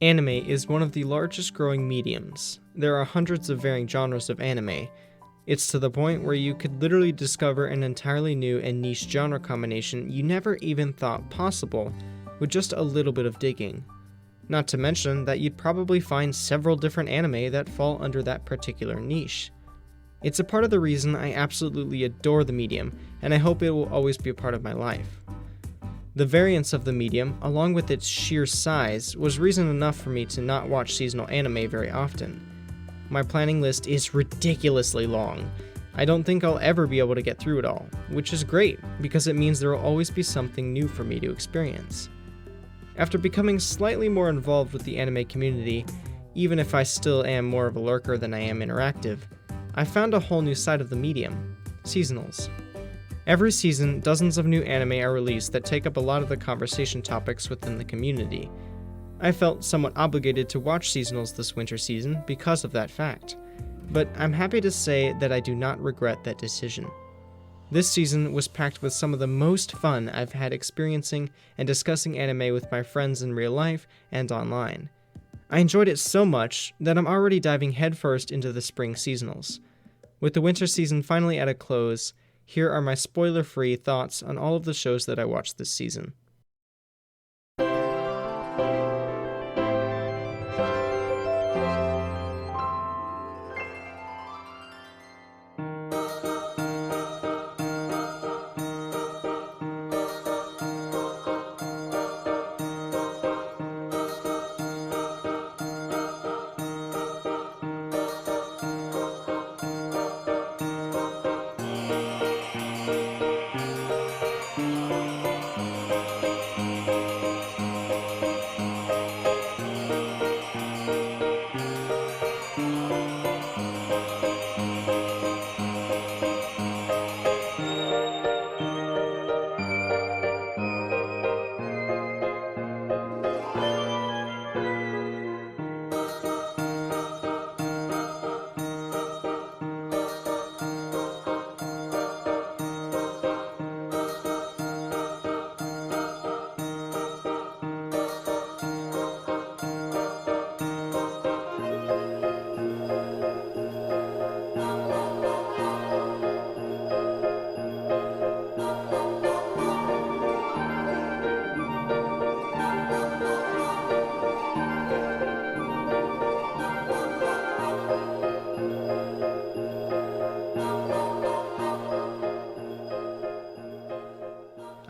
Anime is one of the largest growing mediums. There are hundreds of varying genres of anime. It's to the point where you could literally discover an entirely new and niche genre combination you never even thought possible with just a little bit of digging. Not to mention that you'd probably find several different anime that fall under that particular niche. It's a part of the reason I absolutely adore the medium, and I hope it will always be a part of my life. The variance of the medium, along with its sheer size, was reason enough for me to not watch seasonal anime very often. My planning list is ridiculously long. I don't think I'll ever be able to get through it all, which is great, because it means there will always be something new for me to experience. After becoming slightly more involved with the anime community, even if I still am more of a lurker than I am interactive, I found a whole new side of the medium: seasonals. Every season, dozens of new anime are released that take up a lot of the conversation topics within the community. I felt somewhat obligated to watch seasonals this winter season because of that fact, but I'm happy to say that I do not regret that decision. This season was packed with some of the most fun I've had experiencing and discussing anime with my friends in real life and online. I enjoyed it so much that I'm already diving headfirst into the spring seasonals. With the winter season finally at a close, here are my spoiler-free thoughts on all of the shows that I watched this season.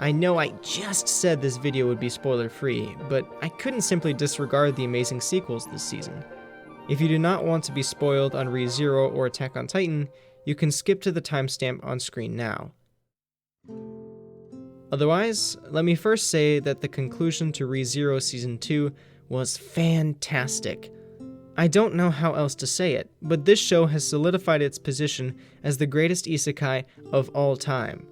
I know I just said this video would be spoiler-free, but I couldn't simply disregard the amazing sequels this season. If you do not want to be spoiled on Re:Zero or Attack on Titan, you can skip to the timestamp on screen now. Otherwise, let me first say that the conclusion to Re:Zero Season 2 was fantastic. I don't know how else to say it, but this show has solidified its position as the greatest isekai of all time.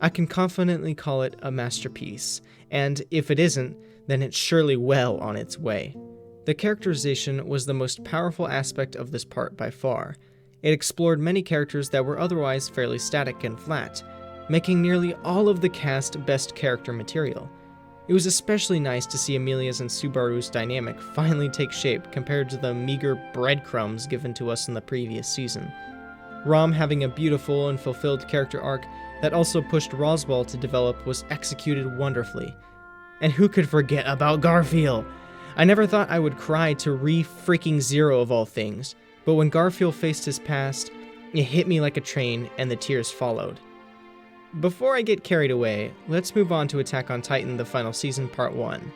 I can confidently call it a masterpiece, and if it isn't, then it's surely well on its way. The characterization was the most powerful aspect of this part by far. It explored many characters that were otherwise fairly static and flat, making nearly all of the cast best character material. It was especially nice to see Emilia's and Subaru's dynamic finally take shape compared to the meager breadcrumbs given to us in the previous season. Rom having a beautiful and fulfilled character arc that also pushed Roswaal to develop was executed wonderfully. And who could forget about Garfield? I never thought I would cry to Re-freaking-Zero of all things, but when Garfield faced his past, it hit me like a train and the tears followed. Before I get carried away, let's move on to Attack on Titan the final season part 1.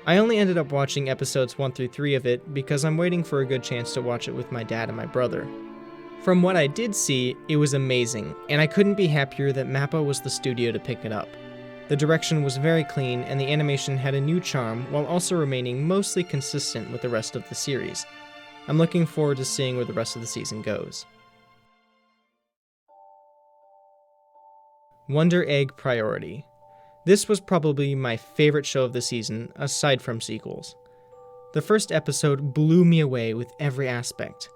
I only ended up watching episodes 1 through 3 of it because I'm waiting for a good chance to watch it with my dad and my brother. From what I did see, it was amazing, and I couldn't be happier that MAPPA was the studio to pick it up. The direction was very clean, and the animation had a new charm while also remaining mostly consistent with the rest of the series. I'm looking forward to seeing where the rest of the season goes. Wonder Egg Priority. This was probably my favorite show of the season, aside from sequels. The first episode blew me away with every aspect.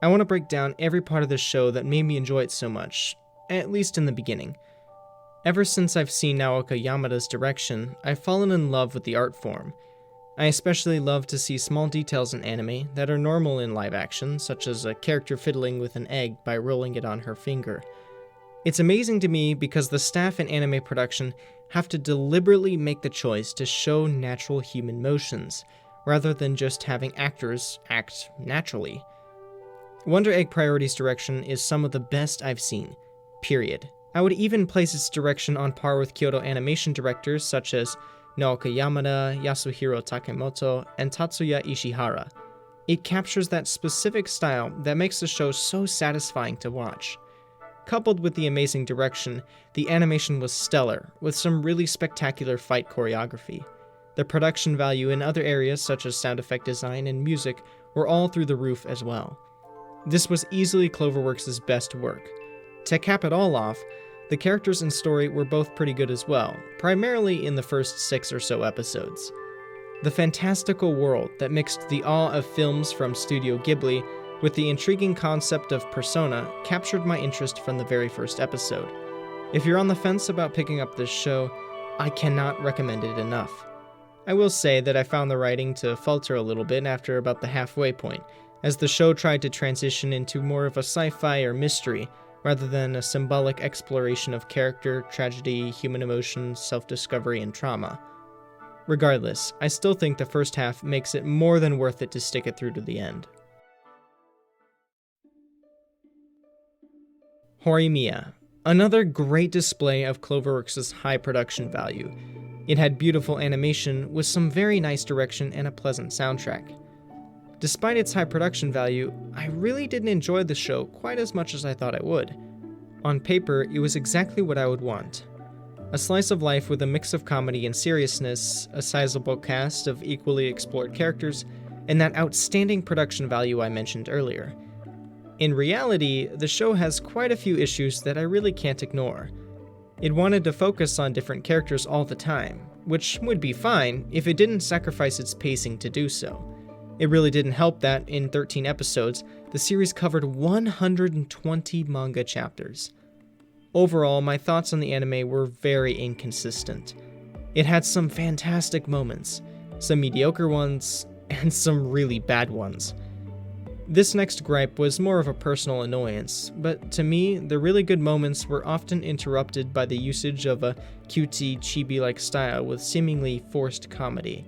I want to break down every part of the show that made me enjoy it so much, at least in the beginning. Ever since I've seen Naoka Yamada's direction, I've fallen in love with the art form. I especially love to see small details in anime that are normal in live action, such as a character fiddling with an egg by rolling it on her finger. It's amazing to me because the staff in anime production have to deliberately make the choice to show natural human motions, rather than just having actors act naturally. Wonder Egg Priority's direction is some of the best I've seen, period. I would even place its direction on par with Kyoto animation directors such as Naoki Yamada, Yasuhiro Takemoto, and Tatsuya Ishihara. It captures that specific style that makes the show so satisfying to watch. Coupled with the amazing direction, the animation was stellar, with some really spectacular fight choreography. The production value in other areas such as sound effect design and music were all through the roof as well. This was easily Cloverworks' best work. To cap it all off, the characters and story were both pretty good as well, primarily in the first 6 or so episodes. The fantastical world that mixed the awe of films from Studio Ghibli with the intriguing concept of Persona captured my interest from the very first episode. If you're on the fence about picking up this show, I cannot recommend it enough. I will say that I found the writing to falter a little bit after about the halfway point, as the show tried to transition into more of a sci-fi or mystery, rather than a symbolic exploration of character, tragedy, human emotion, self-discovery, and trauma. Regardless, I still think the first half makes it more than worth it to stick it through to the end. Horimiya, another great display of Cloverworks' high production value. It had beautiful animation with some very nice direction and a pleasant soundtrack. Despite its high production value, I really didn't enjoy the show quite as much as I thought I would. On paper, it was exactly what I would want. A slice of life with a mix of comedy and seriousness, a sizable cast of equally explored characters, and that outstanding production value I mentioned earlier. In reality, the show has quite a few issues that I really can't ignore. It wanted to focus on different characters all the time, which would be fine if it didn't sacrifice its pacing to do so. It really didn't help that, in 13 episodes, the series covered 120 manga chapters. Overall, my thoughts on the anime were very inconsistent. It had some fantastic moments, some mediocre ones, and some really bad ones. This next gripe was more of a personal annoyance, but to me, the really good moments were often interrupted by the usage of a cutesy, chibi-like style with seemingly forced comedy.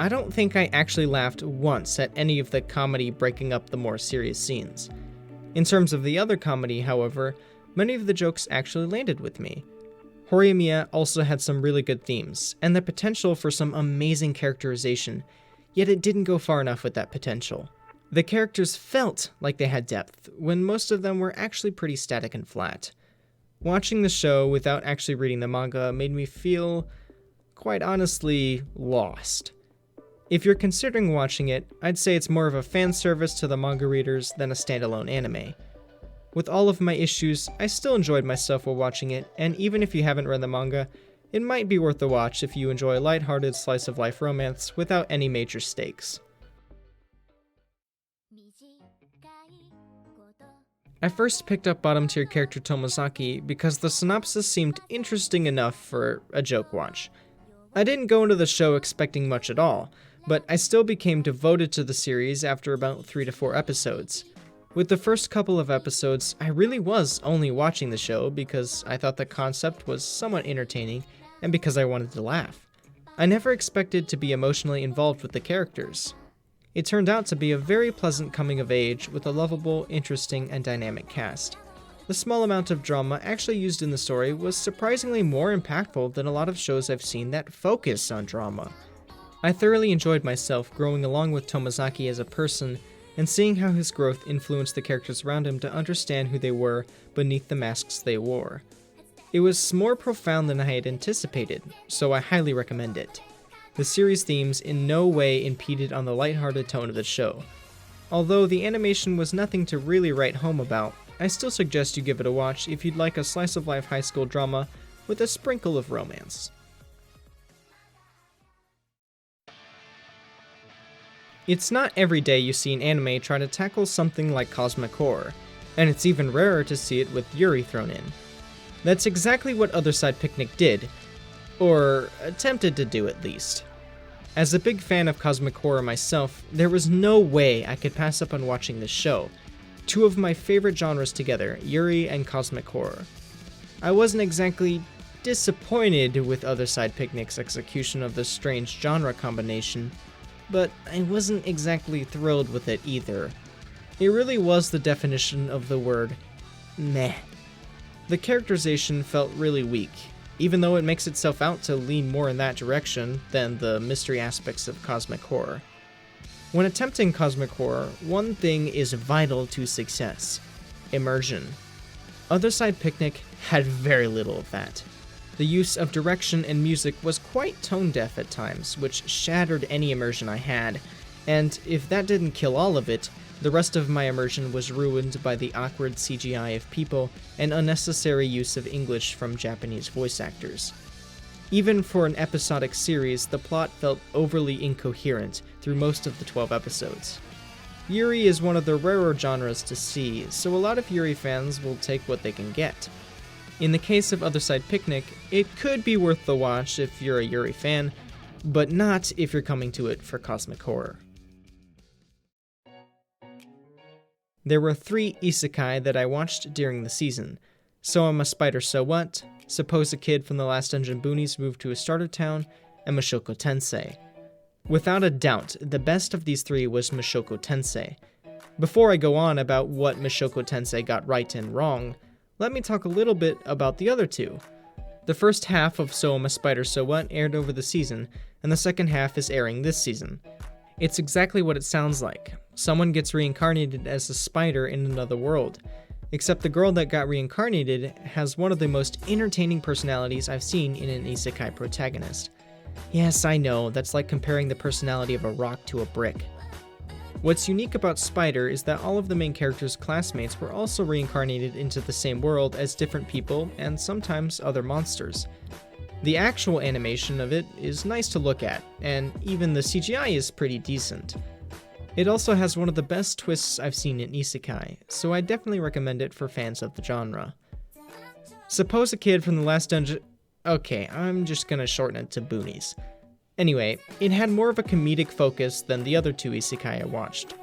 I don't think I actually laughed once at any of the comedy breaking up the more serious scenes. In terms of the other comedy, however, many of the jokes actually landed with me. Horimiya also had some really good themes, and the potential for some amazing characterization, yet it didn't go far enough with that potential. The characters felt like they had depth, when most of them were actually pretty static and flat. Watching the show without actually reading the manga made me feel, quite honestly, lost. If you're considering watching it, I'd say it's more of a fan service to the manga readers than a standalone anime. With all of my issues, I still enjoyed myself while watching it, and even if you haven't read the manga, it might be worth the watch if you enjoy a lighthearted slice-of-life romance without any major stakes. I first picked up bottom-tier character Tomozaki because the synopsis seemed interesting enough for a joke watch. I didn't go into the show expecting much at all, but I still became devoted to the series after about 3 to 4 episodes. With the first couple of episodes, I really was only watching the show because I thought the concept was somewhat entertaining and because I wanted to laugh. I never expected to be emotionally involved with the characters. It turned out to be a very pleasant coming of age with a lovable, interesting, and dynamic cast. The small amount of drama actually used in the story was surprisingly more impactful than a lot of shows I've seen that focus on drama. I thoroughly enjoyed myself growing along with Tomozaki as a person and seeing how his growth influenced the characters around him to understand who they were beneath the masks they wore. It was more profound than I had anticipated, so I highly recommend it. The series themes in no way impeded on the lighthearted tone of the show. Although the animation was nothing to really write home about, I still suggest you give it a watch if you'd like a slice-of-life high school drama with a sprinkle of romance. It's not every day you see an anime try to tackle something like cosmic horror, and it's even rarer to see it with Yuri thrown in. That's exactly what Otherside Picnic did, or attempted to do at least. As a big fan of cosmic horror myself, there was no way I could pass up on watching this show. Two of my favorite genres together, yuri and cosmic horror. I wasn't exactly disappointed with Otherside Picnic's execution of this strange genre combination, but I wasn't exactly thrilled with it either. It really was the definition of the word meh. The characterization felt really weak, even though it makes itself out to lean more in that direction than the mystery aspects of cosmic horror. When attempting cosmic horror, one thing is vital to success: immersion. Otherside Picnic had very little of that. The use of direction and music was quite tone-deaf at times, which shattered any immersion I had, and if that didn't kill all of it, the rest of my immersion was ruined by the awkward CGI of people and unnecessary use of English from Japanese voice actors. Even for an episodic series, the plot felt overly incoherent through most of the 12 episodes. Yuri is one of the rarer genres to see, so a lot of Yuri fans will take what they can get. In the case of Otherside Picnic, it could be worth the watch if you're a Yuri fan, but not if you're coming to it for cosmic horror. There were 3 isekai that I watched during the season: So I'm a Spider So What, Suppose a Kid from the Last Dungeon Boonies Moved to a Starter Town, and Mushoku Tensei. Without a doubt, the best of these 3 was Mushoku Tensei. Before I go on about what Mushoku Tensei got right and wrong, let me talk a little bit about the other 2. The first half of So I'm a Spider So What aired over the season, and the second half is airing this season. It's exactly what it sounds like. Someone gets reincarnated as a spider in another world, except the girl that got reincarnated has one of the most entertaining personalities I've seen in an isekai protagonist. Yes, I know, that's like comparing the personality of a rock to a brick. What's unique about Spider is that all of the main characters' classmates were also reincarnated into the same world as different people and sometimes other monsters. The actual animation of it is nice to look at, and even the CGI is pretty decent. It also has one of the best twists I've seen in isekai, so I definitely recommend it for fans of the genre. Suppose a Kid from the Last Dungeon... Okay, I'm just gonna shorten it to Boonies. Anyway, it had more of a comedic focus than the other 2 isekai I watched.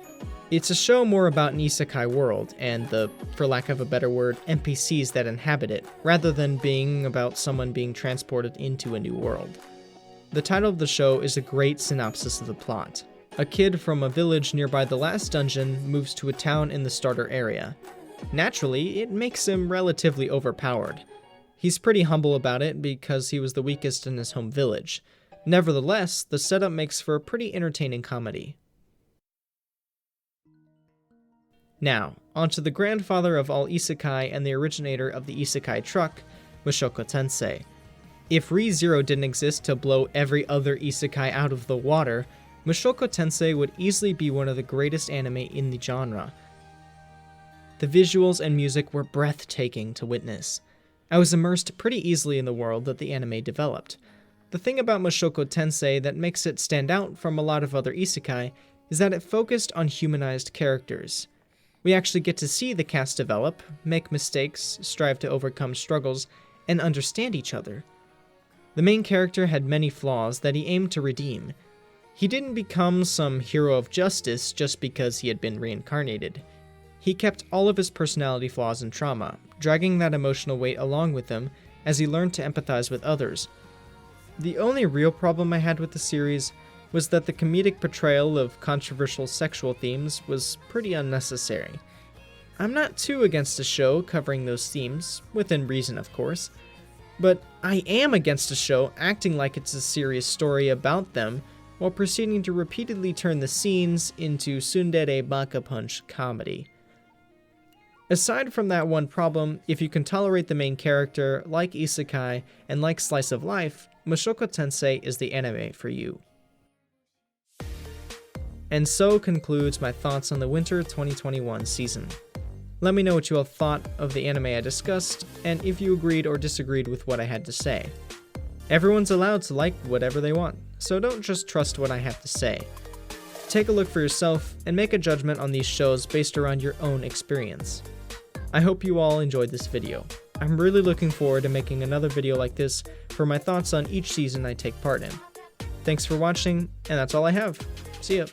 It's a show more about an isekai world, and the, for lack of a better word, NPCs that inhabit it, rather than being about someone being transported into a new world. The title of the show is a great synopsis of the plot. A kid from a village nearby the last dungeon moves to a town in the starter area. Naturally, it makes him relatively overpowered. He's pretty humble about it because he was the weakest in his home village. Nevertheless, the setup makes for a pretty entertaining comedy. Now, onto the grandfather of all isekai and the originator of the isekai truck, Mushoku Tensei. If Re:Zero didn't exist to blow every other isekai out of the water, Mushoku Tensei would easily be one of the greatest anime in the genre. The visuals and music were breathtaking to witness. I was immersed pretty easily in the world that the anime developed. The thing about Mushoku Tensei that makes it stand out from a lot of other isekai is that it focused on humanized characters. We actually get to see the cast develop, make mistakes, strive to overcome struggles, and understand each other. The main character had many flaws that he aimed to redeem. He didn't become some hero of justice just because he had been reincarnated. He kept all of his personality flaws and trauma, dragging that emotional weight along with him as he learned to empathize with others. The only real problem I had with the series was that the comedic portrayal of controversial sexual themes was pretty unnecessary. I'm not too against a show covering those themes, within reason of course, but I am against a show acting like it's a serious story about them while proceeding to repeatedly turn the scenes into tsundere baka punch comedy. Aside from that one problem, if you can tolerate the main character, like isekai, and like slice of life, Mushoku Tensei is the anime for you. And so concludes my thoughts on the winter 2021 season. Let me know what you all thought of the anime I discussed, and if you agreed or disagreed with what I had to say. Everyone's allowed to like whatever they want, so don't just trust what I have to say. Take a look for yourself, and make a judgment on these shows based around your own experience. I hope you all enjoyed this video. I'm really looking forward to making another video like this for my thoughts on each season I take part in. Thanks for watching, and that's all I have. See ya.